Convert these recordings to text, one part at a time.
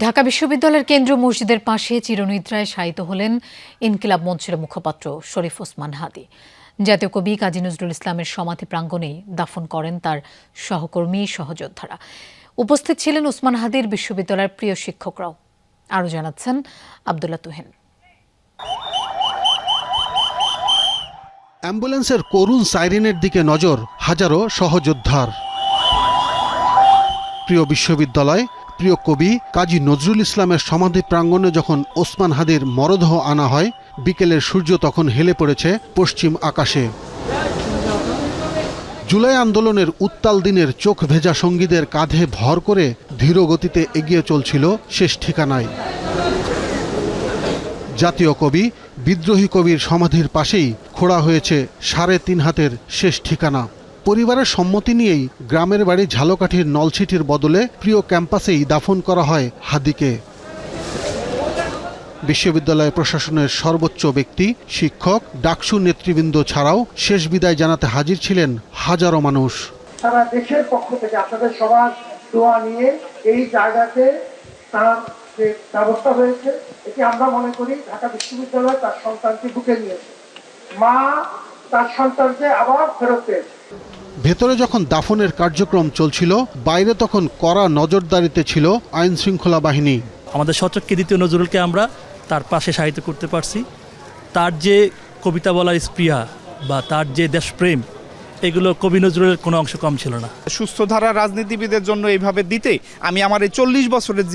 ঢাকা বিশ্ববিদ্যালয়ের কেন্দ্রীয় মসজিদের পাশে চিরনিদ্রায় শায়িত হলেন ইনকিলাব মঞ্চের মুখপাত্র শরীফ ওসমান হাদী। জাতীয় কবি কাজী নজরুল ইসলামের সমাধি প্রাঙ্গণেই দাফন করেন তার সহকর্মী সহযোদ্ধারা। উপস্থিত ছিলেন ওসমান হাদীর বিশ্ববিদ্যালয়ের প্রিয় শিক্ষকরাও। আরও জানাচ্ছেন আব্দুল্লাহ তুহিন। অ্যাম্বুলেন্সের করুণ সাইরেনের দিকে নজর হাজারো সহযোদ্ধার। প্রিয় বিশ্ববিদ্যালয়, প্রিয় কবি কাজী নজরুল ইসলামের সমাধি প্রাঙ্গণে যখন ওসমান হাদীর মরদেহ আনা হয়, বিকেলের সূর্য তখন হেলে পড়েছে পশ্চিম আকাশে। জুলাই আন্দোলনের উত্তাল দিনের চোখ ভেজা সঙ্গীদের কাঁধে ভর করে ধীর গতিতে এগিয়ে চলছিল শেষ ঠিকানায়। জাতীয় কবি, বিদ্রোহী কবির সমাধির পাশেই খোঁড়া হয়েছে ৩.৫ হাতের শেষ ঠিকানা। পরিবারের সম্মতি নিয়েই গ্রামের বাড়ি ঝালকাঠির নলছিটির বদলে প্রিয় ক্যাম্পাসেই দাফন করা হয় হাদীকে। বিশ্ববিদ্যালয় প্রশাসনের সর্বোচ্চ ব্যক্তি, শিক্ষক, ডাকসু নেতৃবৃন্দ ছাড়াও শেষ বিদায় জানাতে হাজির ছিলেন হাজারো মানুষ। সারা দেশের পক্ষ থেকে আপনাদের সবার দোয়া নিয়ে এই জায়গাতে তার যে ব্যবস্থা হয়েছে, এটি আমরা মনে করি ঢাকা বিশ্ববিদ্যালয় তার সন্তানকে বুকে নিয়েছে, মা তার সন্তানকে আবার ফেরত পেয়েছে। ভেতরে যখন দাফনের কার্যক্রম চলছিল, বাইরে তখন কড়া নজরদারিতে ছিল আইন শৃঙ্খলা বাহিনী। আমাদের সচক্ষে দ্বিতীয় নজরুলকে আমরা তার পাশে সাহিত্য করতে পারছি। তার যে কবিতা বলার স্পৃহা বা তার যে দেশপ্রেম, এগুলো কবি নজরুলের কোনো অংশ কম ছিল না। সুস্থধারা রাজনীতিবিদের জন্য এইভাবে দিতে আমি আমার এই 40 বছরের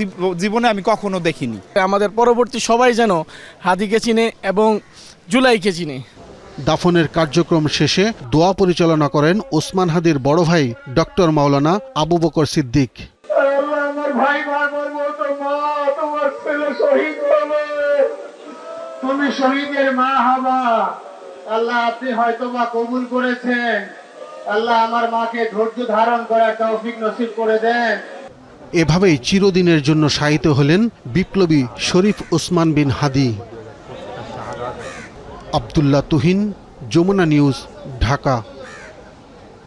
জীবনে আমি কখনো দেখিনি। আমাদের পরবর্তী সবাই যেন হাদীকে চিনে এবং জুলাইকে চিনে। দাফনের কার্যক্রম শেষে দোয়া পরিচালনা করেন ওসমান হাদীর বড় ভাই ডক্টর মাওলানা আবু বকর সিদ্দিক। আমার ভাই বারবার বলতো, মা তোমার ছেলে শহীদ হবে, তুমি শহীদের মা হবা। আল্লাহ আপনি হয়তোবা কবুল করেছেন, আল্লাহ আমার মাকে ধৈর্য ধারণ করার তৌফিক নসিব করে দেন। এভাবেই চিরদিনের জন্য শায়িত হলেন বিপ্লবী শরীফ ওসমান বিন হাদী। আব্দুল্লাহ তুহিন, যমুনা নিউজ, ঢাকা।